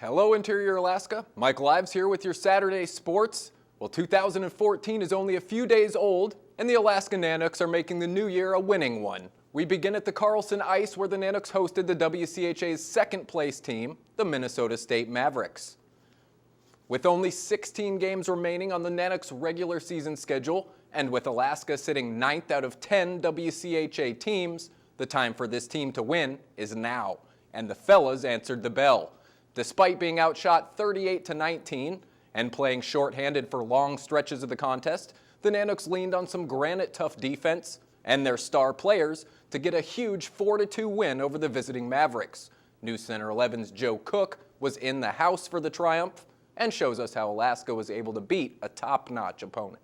Hello, Interior Alaska. Mike Lives here with your Saturday sports. Well, 2014 is only a few days old, and the Alaska Nanooks are making the new year a winning one. We begin at the Carlson Ice, where the Nanooks hosted the WCHA's second-place team, the Minnesota State Mavericks. With only 16 games remaining on the Nanooks' regular season schedule, and with Alaska sitting 9th out of 10 WCHA teams, the time for this team to win is now, and the fellas answered the bell. Despite being outshot 38-19 and playing shorthanded for long stretches of the contest, the Nanooks leaned on some granite-tough defense and their star players to get a huge 4-2 win over the visiting Mavericks. News Center 11's Joe Cook was in the house for the triumph and shows us how Alaska was able to beat a top-notch opponent.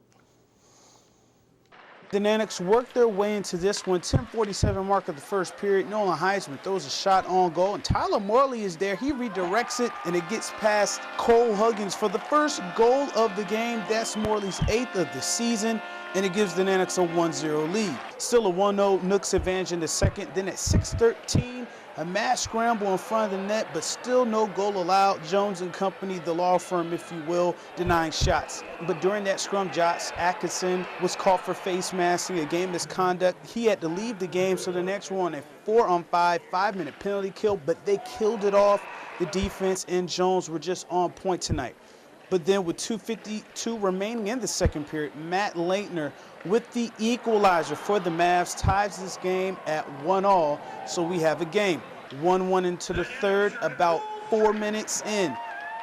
The Nanooks worked their way into this one. 10:47 mark of the first period. Nolan Heisman throws a shot on goal, and Tyler Morley is there. He redirects it, and it gets past Cole Huggins for the first goal of the game. That's Morley's 8th of the season, and it gives the Nanooks a 1-0 lead. Still a 1-0 Nooks advantage in the second. Then at 6:13, a mass scramble in front of the net, but still no goal allowed. Jones and Company, the law firm, if you will, denying shots. But during that scrum, Josh Atkinson was called for face masking, a game misconduct. He had to leave the game, so the next one a 4-on-5, 5-minute penalty kill, but they killed it off. The defense and Jones were just on point tonight. But then with 2:52 remaining in the second period, Matt Leitner with the equalizer for the Mavs ties this game at 1-1, so we have a game. 1-1 into the third, about 4 minutes in.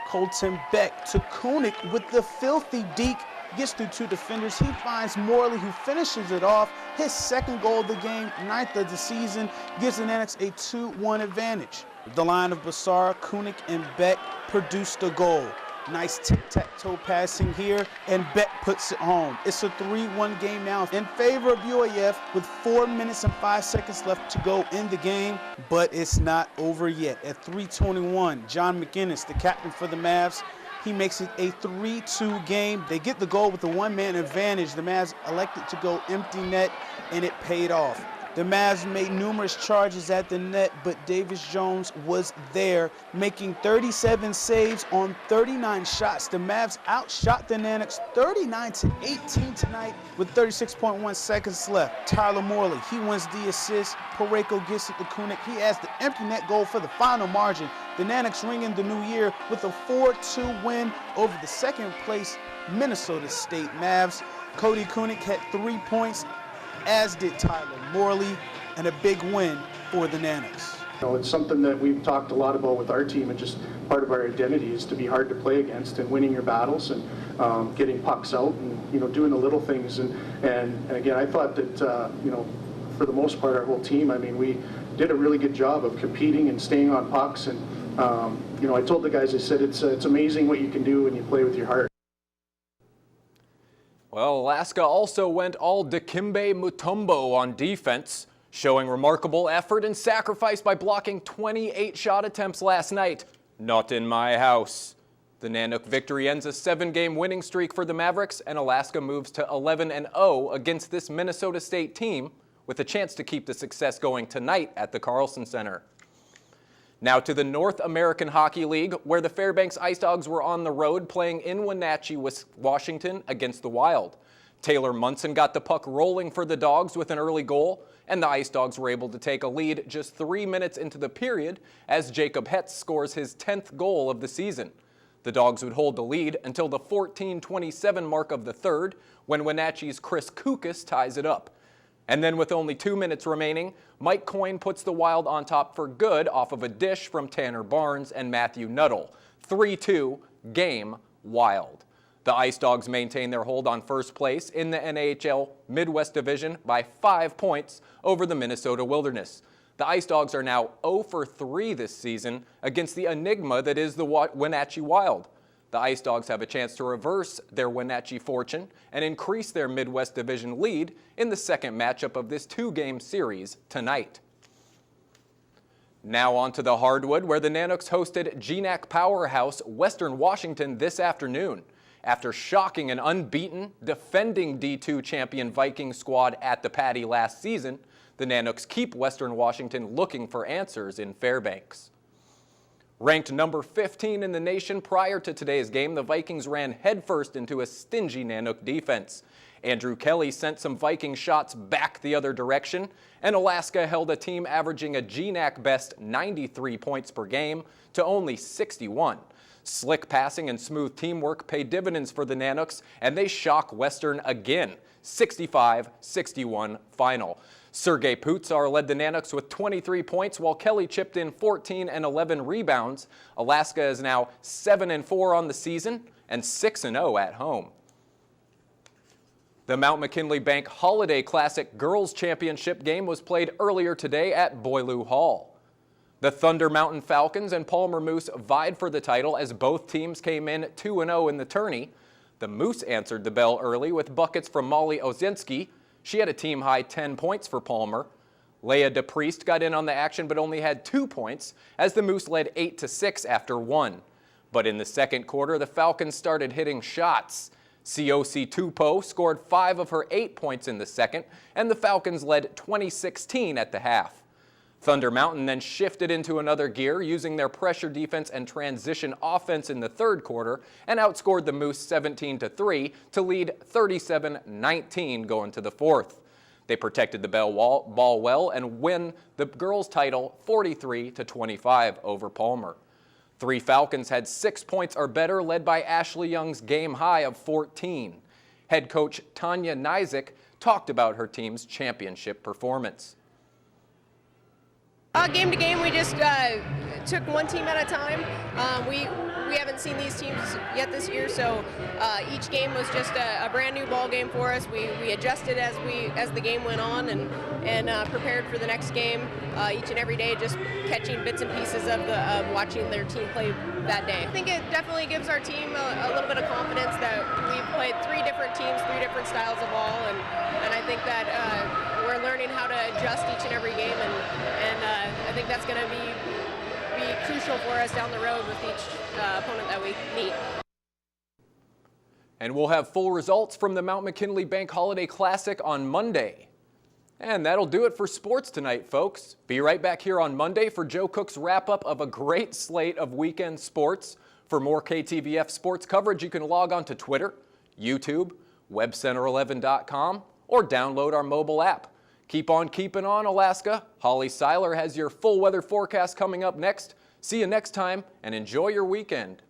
Colton Beck to Kunik with the filthy deke, gets through 2 defenders. He finds Morley, who finishes it off. His second goal of the game, 9th of the season, gives the Nanooks a 2-1 advantage. The line of Bassara, Kunik, and Beck produced a goal. Nice tic-tac-toe passing here, and Beck puts it home. It's a 3-1 game now in favor of UAF with 4 minutes and 5 seconds left to go in the game, but it's not over yet. At 3:21, John McInnes, the captain for the Mavs, he makes it a 3-2 game. They get the goal with a one-man advantage. The Mavs elected to go empty net, and it paid off. The Mavs made numerous charges at the net, but Davis Jones was there, making 37 saves on 39 shots. The Mavs outshot the Nanooks 39-18 tonight with 36.1 seconds left. Tyler Morley, he wins the assist. Pareko gets it to Kunik. He has the empty net goal for the final margin. The Nanooks ring in the new year with a 4-2 win over the second-place Minnesota State Mavs. Cody Kunik had 3 points, as did Tyler Morley, and a big win for the Nanooks. You know, it's something that we've talked a lot about with our team, and just part of our identity is to be hard to play against and winning your battles and getting pucks out and doing the little things. And again, I thought that for the most part, our whole team, I mean, we did a really good job of competing and staying on pucks. And I told the guys, I said it's amazing what you can do when you play with your heart. Well, Alaska also went all Dikembe Mutombo on defense, showing remarkable effort and sacrifice by blocking 28 shot attempts last night. Not in my house. The Nanook victory ends a 7-game winning streak for the Mavericks, and Alaska moves to 11-0 against this Minnesota State team, with a chance to keep the success going tonight at the Carlson Center. Now to the North American Hockey League, where the Fairbanks Ice Dogs were on the road playing in Wenatchee, Washington against the Wild. Taylor Munson got the puck rolling for the Dogs with an early goal, and the Ice Dogs were able to take a lead just 3 minutes into the period as Jacob Hetz scores his 10th goal of the season. The Dogs would hold the lead until the 14:27 mark of the third, when Wenatchee's Chris Kukas ties it up. And then with only 2 minutes remaining, Mike Coyne puts the Wild on top for good off of a dish from Tanner Barnes and Matthew Nuttall. 3-2, game Wild. The Ice Dogs maintain their hold on first place in the NHL Midwest Division by 5 points over the Minnesota Wilderness. The Ice Dogs are now 0-3 this season against the enigma that is the Wenatchee Wild. The Ice Dogs have a chance to reverse their Wenatchee fortune and increase their Midwest Division lead in the second matchup of this 2-game series tonight. Now on to the hardwood, where the Nanooks hosted GNAC powerhouse Western Washington this afternoon. After shocking an unbeaten, defending D2 champion Viking squad at the Patty last season, the Nanooks keep Western Washington looking for answers in Fairbanks. Ranked number 15 in the nation prior to today's game, the Vikings ran headfirst into a stingy Nanook defense. Andrew Kelly sent some Viking shots back the other direction, and Alaska held a team averaging a GNAC best 93 points per game to only 61. Slick passing and smooth teamwork paid dividends for the Nanooks, and they shock Western again, 65-61 final. Sergei Putsar led the Nanooks with 23 points, while Kelly chipped in 14 and 11 rebounds. Alaska is now 7-4 on the season and 6-0 at home. The Mount McKinley Bank Holiday Classic Girls Championship game was played earlier today at Boileau Hall. The Thunder Mountain Falcons and Palmer Moose vied for the title as both teams came in 2-0 in the tourney. The Moose answered the bell early with buckets from Molly Ozinski. She had a team-high 10 points for Palmer. Leah DePriest got in on the action but only had 2 points as the Moose led 8-6 after 1. But in the second quarter, the Falcons started hitting shots. COC Tupou scored 5 of her 8 points in the second, and the Falcons led 20-16 at the half. Thunder Mountain then shifted into another gear, using their pressure defense and transition offense in the third quarter, and outscored the Moose 17-3 to lead 37-19 going to the fourth. They protected the ball well and win the girls' title 43-25 over Palmer. 3 Falcons had 6 points or better, led by Ashley Young's game high of 14. Head coach Tanya Nizick talked about her team's championship performance. Game to game, we just took one team at a time. We haven't seen these teams yet this year, so each game was just a brand new ball game for us. We adjusted as the game went on and prepared for the next game each and every day, just catching bits and pieces of watching their team play that day. I think it definitely gives our team a little bit of confidence that we've played 3 different teams, 3 different styles of ball, and I think that we're learning how to adjust each and every game, and I think that's going to be crucial for us down the road with each opponent that we meet. And we'll have full results from the Mount McKinley Bank Holiday Classic on Monday. And that'll do it for sports tonight, folks. Be right back here on Monday for Joe Cook's wrap-up of a great slate of weekend sports. For more KTVF sports coverage, you can log on to Twitter, YouTube, webcenter11.com, or download our mobile app. Keep on keeping on, Alaska. Holly Seiler has your full weather forecast coming up next. See you next time, and enjoy your weekend.